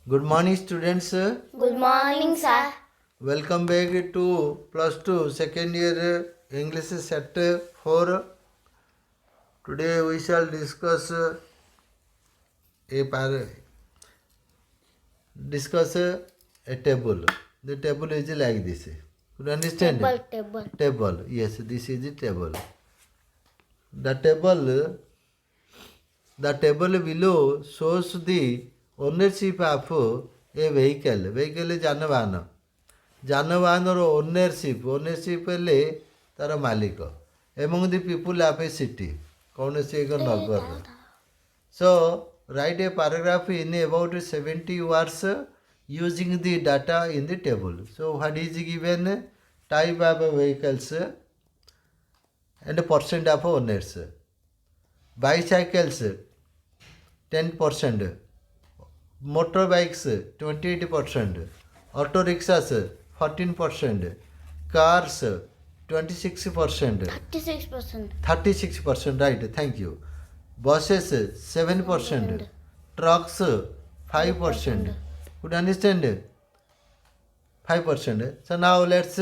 Good morning, students. Good morning, sir. Welcome back to plus 2 second year English set 4. Today we shall discuss a table. The table is like this. You understand? Table. Yes, this is the table. The table The table below shows the ownership of a vehicle. Vehicle is ଯାନବାହନ. ଯାନବାହନର ownership ହେଲେ ତାର ମାଲିକ. Among the people of a city. କୌଣସି ଏକ ନଗର. So, write a paragraph in about 70 words using the data in the table. So, what is given? Type of vehicles and percent of owners. Bicycles 10%, motorbikes 28%, auto rickshaws 14%, cars 26%, 36%, right, thank you. Buses 7%, trucks 5%. Could you understand? 5%. So now let's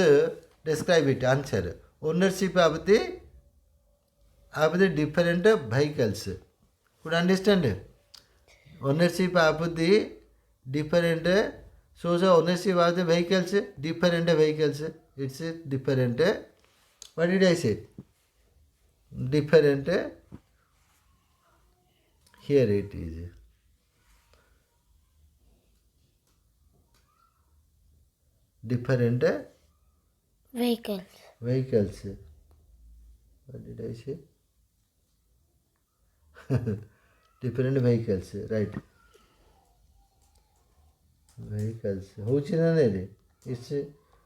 describe it. Answer. Ownership of the different vehicles. Could you understand? Ownership of the different ownership of the vehicles, different vehicles. It's different. What did I say? Different. Here it is. Different Vehicles. What did I say? Different vehicles, right? Vehicles. Who's in it? It's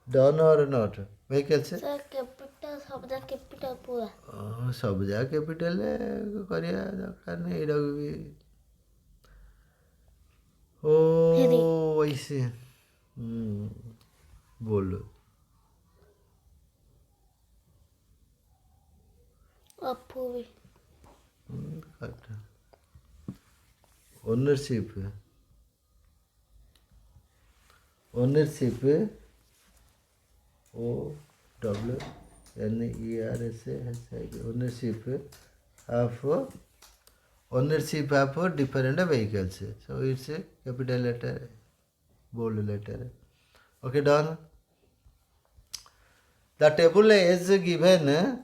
done or not? Vehicles? Sir, capital, सबदा capital पूरा. सब जगह capital करिया दरकार नहीं एटा भी ओ वैसे बोलो अपू भी. Ownership O W N E R S ownership of different vehicles. So it's a capital letter, bold letter. Okay, done. The table is given.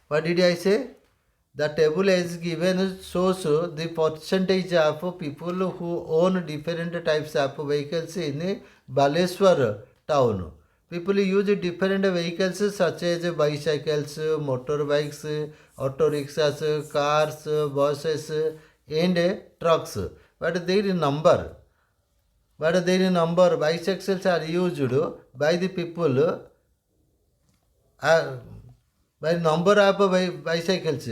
What did I say? The table is given shows the percentage of people who own different types of vehicles in Baleswar town. People use different vehicles such as bicycles, motorbikes, auto rickshaws, cars, buses, and trucks. But their number, bicycles are used by the people by number of bicycles.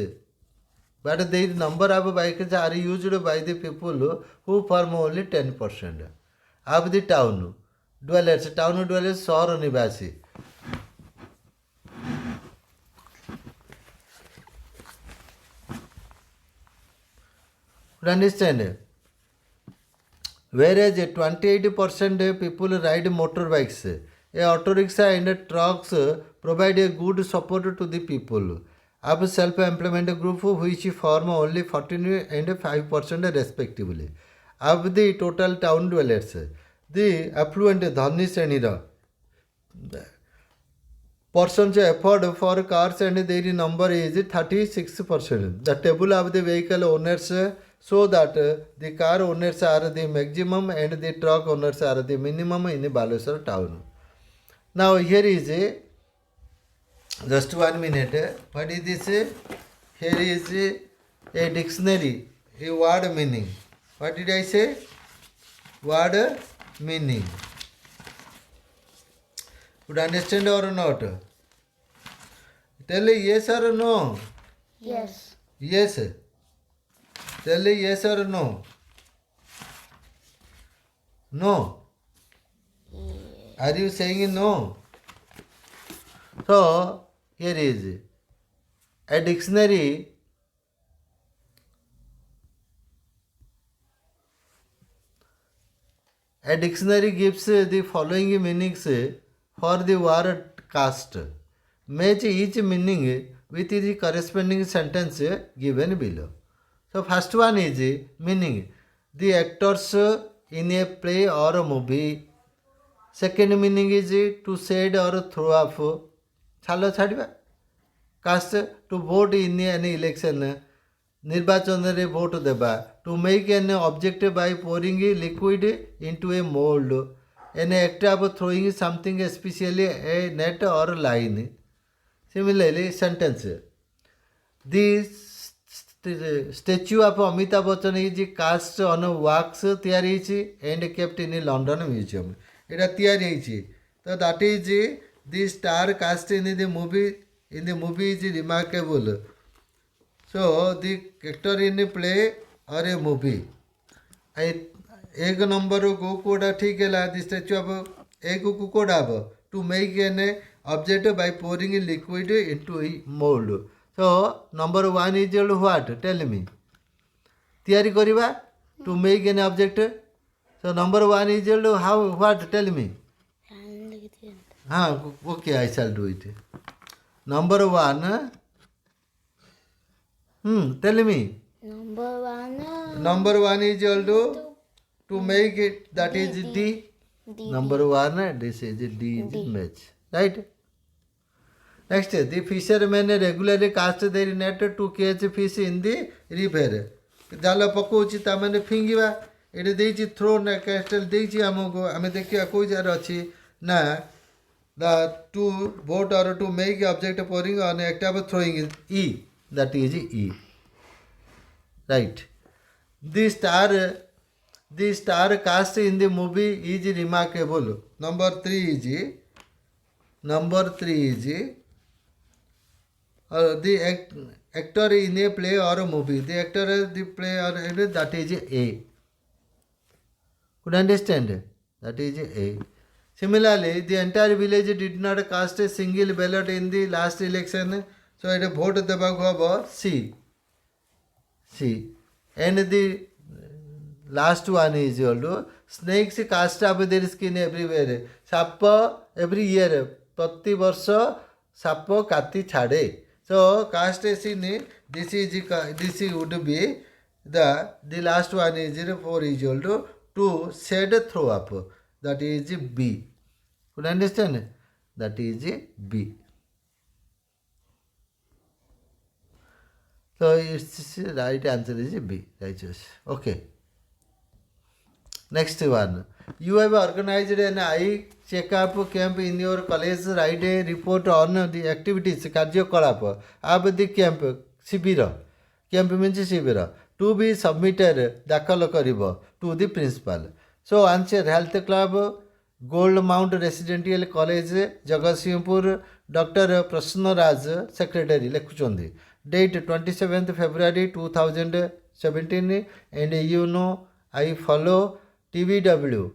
But the number of bicycles are used by the people who form only 10% of the town dwellers. Town dwellers ସହର ନିବାସୀ. Understand? Whereas 28% people ride motorbikes. A auto rickshaw and trucks provide a good support to the people of self-employment group which form only 14 and 5% respectively of the total town dwellers. The affluent dhani srenira persons afford for cars and their number is 36%. The table of the vehicle owners show that the car owners are the maximum and the truck owners are the minimum in the Baleswar town. Now here is just 1 minute. What is this? Here is a dictionary, a word meaning. What did I say? Word meaning. Could understand or not? Tell yes or no. Yes. Yes. Tell yes or no. No. Are you saying no? So, here is a dictionary. A dictionary gives the following meanings for the word caste. Match each meaning with the corresponding sentence given below. So first one is meaning the actors in a play or a movie. Second meaning is to shed or throw off. ଛାଲ ଛାଡ଼ିବା cast to vote in an election ନିର୍ବାଚନରେ vote ଦେବା to make an object by pouring liquid into a mould an act of throwing something especially a net or line similarly sentence the statue of Amitabh Bachchan is cast in wax ତିଆରି ହେଇଛି and kept in London museum ଏଇଟା ତିଆରି ହେଇଛି ତ that is the star cast in the movie is remarkable. So the actor in a play or a movie. एक number को कोड़ा ठीक है दी स्टैच्यू ऑफ एक को कोड़ा to make an object by pouring liquid into a mould. So number 1 is what tell me तैयारी करवा to make an object. So number 1 is how what tell me. हाँ okay I shall do it. Number 1 tell me. Number 1 is equal to make it that is D. Number 1 this is D is match right. Next the fishermen regularly cast their net to catch fish in the river. जाल पकाउछि ता माने फिंगिबा एटे देछि throw ना castle देछि हमको हमें देखिया कोई जार अछि ना the to vote or to make object pouring on act of throwing is E. That is E. Right. The star cast in the movie is remarkable. Number 3 is the actor in a play or a movie. The actor the play or that is A. Could understand? That is A. Similarly, the entire village did not cast a single ballot in the last election. So it vote debaku habo C. And the last one is also snakes cast up their skin everywhere. Sap every year प्रति वर्ष shop काति छाड़े. So cast a scene this would be the last one is 4 is equal to shed throw up. That is B. Could you understand? That is B. So its right answer is B. Righteous. Okay. Next one. You have organized an eye checkup camp in your college. Write a report on the activities କାର୍ଯ୍ୟକଳାପ of the camp. ଶିବିର. Camp means ଶିବିର. To be submitted ଦାଖଲ କରିବ to the principal. So answer health club gold mount residential college Jagatsinghpur doctor Prasannaraj secretary Likhuchandi. Date 27th February 2017 and you know I follow TVW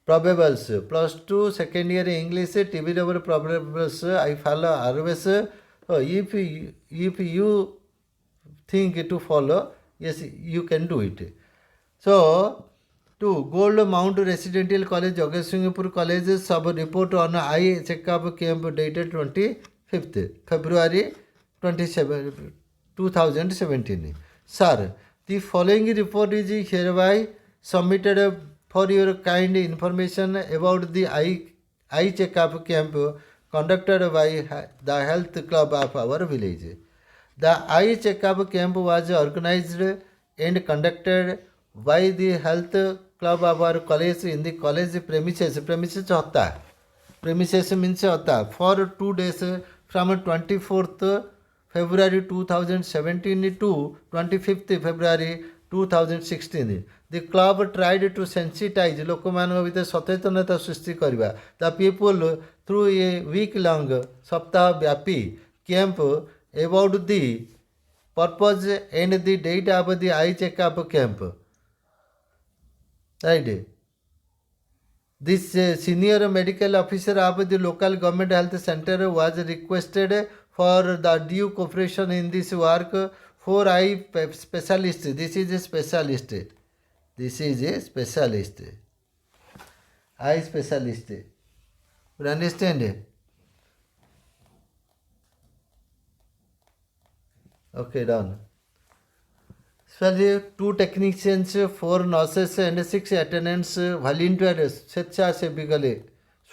probables +2 second year English TVW probables I follow RVS. So if you think to follow, yes you can do it. So to Gold Mount Residential College, Jagatsinghpur College, sub report on eye checkup camp dated 25th February 2017. Sir, the following report is hereby submitted for your kind information about the eye checkup camp conducted by the health club of our village. The eye checkup camp was organized and conducted by the health club of our college in the college premises होता premises means होता for 2 days from 24th February 2017 to 25th February 2016. The club tried to sensitize ଲୋକମାନଙ୍କ ଭିତରେ ସଚେତନତା ସୃଷ୍ଟି କରିବା the people through a week long ସପ୍ତାହ ବ୍ୟାପୀ camp about the purpose and the date of the eye checkup camp. Right. This senior medical officer of the local government health center was requested for the due cooperation in this work for eye specialist. This is a specialist. eye specialist. You understand? Okay, done. Especially 2 technicians, 4 nurses and 6 attendants volunteered स्वेच्छासेविकले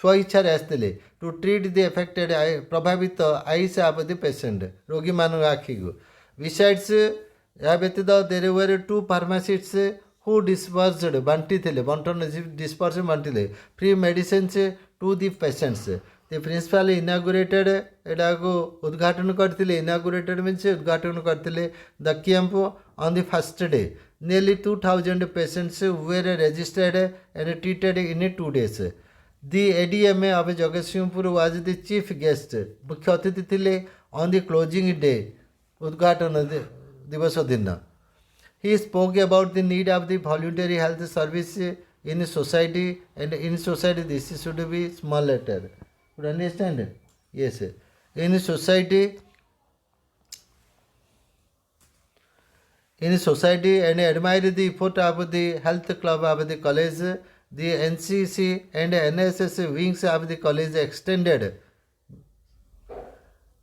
स्वइच्छाରେ ଆସିଥିଲେ to treat the affected eye ପ୍ରଭାବିତ eyes of the patient ରୋଗୀମାନଙ୍କ ଆଖିକୁ. Besides ଏହା ବ୍ୟତୀତ there were 2 pharmacists who dispersed ବାଣ୍ଟିଥିଲେ ବଣ୍ଟନ dispersed ବାଣ୍ଟିଲେ free medicines to the patients. The principal inaugurated ଏଟାକୁ ଉଦ୍ଘାଟନ କରିଥିଲେ. Inaugurated means ଉଦ୍ଘାଟନ କରିଥିଲେ the camp on the first day. Nearly 2000 patients were registered and treated in 2 days. The ADMA of Jagatsinghpur was the chief guest. मुख्य अतिथि ଥିଲେ on the closing day ଉଦ୍ଘାଟନ ଦିବସ ଦିନ. He spoke about the need of the voluntary health service in society, and in society this should be small letter. You understand? Yes. In society, and admire the effort of the health club of the college. The NCC and NSS wings of the college extended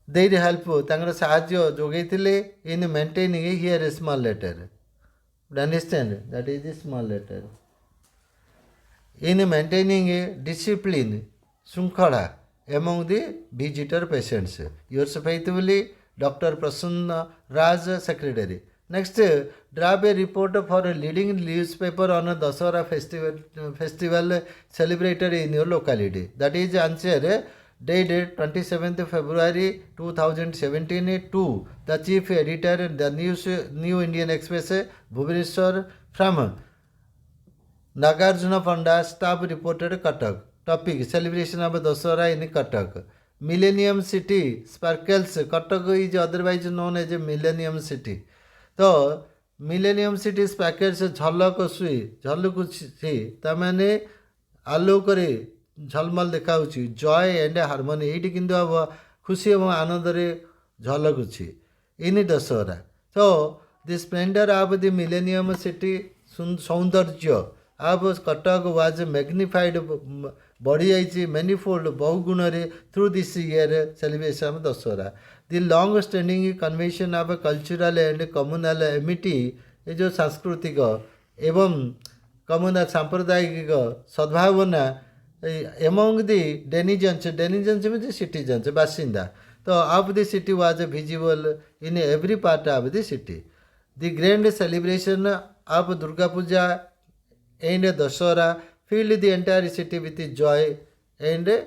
their help ତାଙ୍କର ସାହାଯ୍ୟ ଯୋଗାଇଥିଲେ in maintaining here a small letter. You understand? That is a small letter. In maintaining a discipline, शृंखला among the visitor patients. Yours faithfully, Dr. Prasanna Raj, Secretary. Next, draft a report for a leading newspaper on a Dasara festival celebrated in your locality. That is answer dated 27th February 2017 to the chief editor, the New Indian Express, Bhubaneswar, from Nagarjuna Panda, staff reported Cuttack. Topic: celebration of Dasara in Cuttack. Millennium City sparkles. Cuttack is otherwise known as a Millennium City. तो millennium city sparkles झलकुଛି ତାମାନେ ଆଲୋକରେ ଝଲମଲ ଦେଖାଉଛି ଜୟ and harmony ଏଇଠି କିନ୍ତୁ अब ଖୁସି ଏବଂ ଆନନ୍ଦରେ ଝଲକୁଛି ଇନ୍ ଦଶହରା. ତ the splendour of the millennium city ସୌନ୍ଦର୍ଯ୍ୟ ଅଫ୍ କଟକ ୱାଜ୍ ମ୍ୟାଗ୍ନିଫାଇଡ୍ ବଢ଼ିଯାଇଛି ମେନିଫୋଲ୍ଡ ବହୁ ଗୁଣରେ through this year celebration of Dussehra. The long standing convention of cultural and communal amity ଏ ଯେଉଁ ସାଂସ୍କୃତିକ ଏବଂ କମ୍ୟୁନାଲ୍ ସାମ୍ପ୍ରଦାୟିକ ସଦ୍ଭାବନା among the denizens means citizens ବାସିନ୍ଦା ତ of the city was visible in every part of the city. The grand celebration of Durga Puja and Dasara filled the entire city with joy and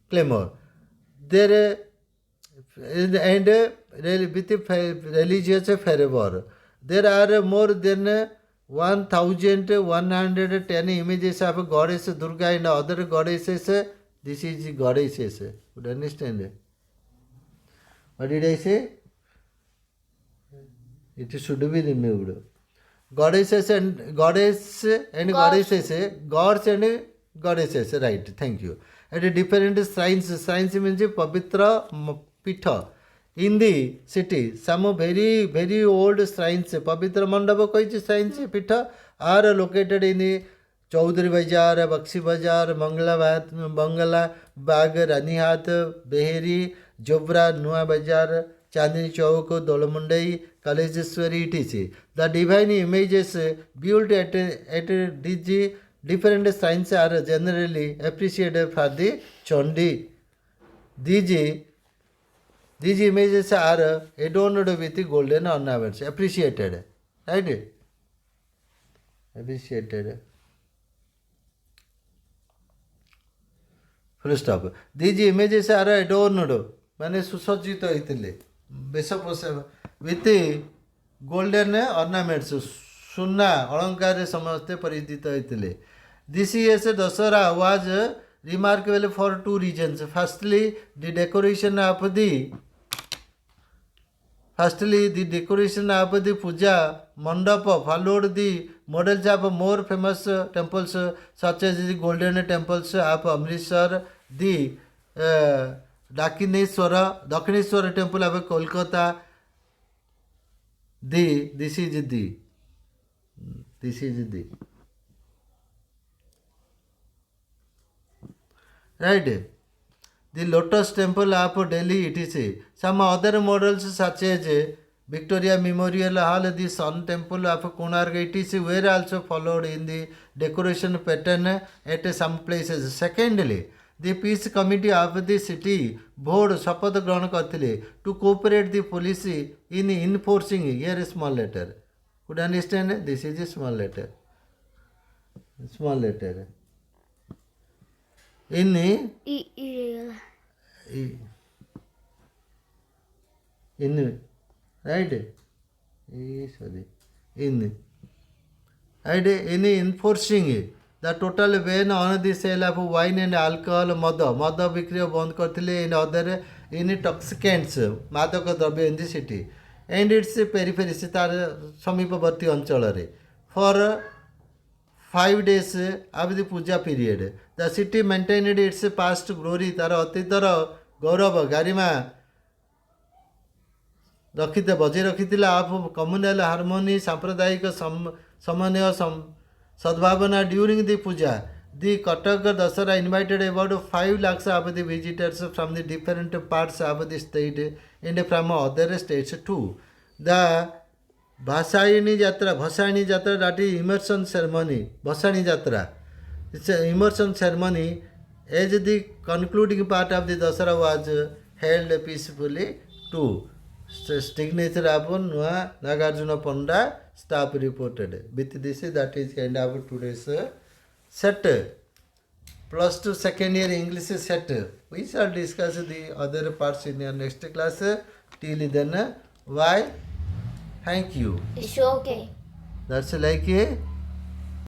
clamor. There and with religious fervor. There are more than 1110 images of goddess Durga and other goddesses. This is goddesses. Would you understand? What did I say? It should be removed. Goddesses and goddesses, gods and goddesses. Right. Thank you. At different shrines. Shrines means Pavitra Pitha. In the city, some very very old shrines, Pavitra Mandapa koichi shrines Pitha are located in the Chaudhary Bazaar, Bakshi Bazaar, Bangala Bagh, Ranihat, Beheri, Jobra, Nua Bazaar, Chandni Chowk, Dolomundai, Kaleshwari, etc. The divine images built at these different shrines are generally appreciated for the Chandi. These images are adorned with golden ornaments. Appreciated. Right? Appreciated. Full stop. These images are adorned. माने सुसज्जित होइतिले वेशपोषाक with golden ornaments. सुना अलंकार समस्ते परिचित होइतिले. This year's Dasara was remarkable for 2 reasons. Firstly, the decoration of the puja mandapa followed the models of more famous temples such as the golden temples of Amritsar, the Dakshineshwara temple of Kolkata. This is the right? The Lotus Temple of Delhi, etc. Some other models such as Victoria Memorial Hall, the Sun Temple of Konark, etc. were also followed in the decoration pattern at some places. Secondly, the Peace Committee of the city board शपथ ग्रहण करथिले to cooperate the police in enforcing. Here a small letter. Could you understand? This is a small letter. Small letter. In right? Sorry. In right, in enforcing the total ban on the sale of wine and alcohol, मद बिक्री बंद करथिले in other intoxicants मादक द्रव्य in the city and its peripheries तार समीपवर्ती अंचल for 5 days of the puja period. The city maintained its past glory, तार अतीतर गौरव गारिमा रखिते बजाय रखिथिला ऑफ कम्युनल हार्मोनी सांप्रदायिक समन्वय सद्भावना during the puja. The Katak Dasara invited about 5 lakhs of the visitors from the different parts of the state and from other states too. The Bhasayani Jatra, that is immersion ceremony. Bhasani Jatra, it's an immersion ceremony. As the concluding part of the Dasara was held peacefully too. Signature upon Nagarjuna Panda staff reported. With this, that is kind of today's set. Plus 2 second year English set. We shall discuss the other parts in your next class. Till then, bye. Thank you. It's okay. That's like a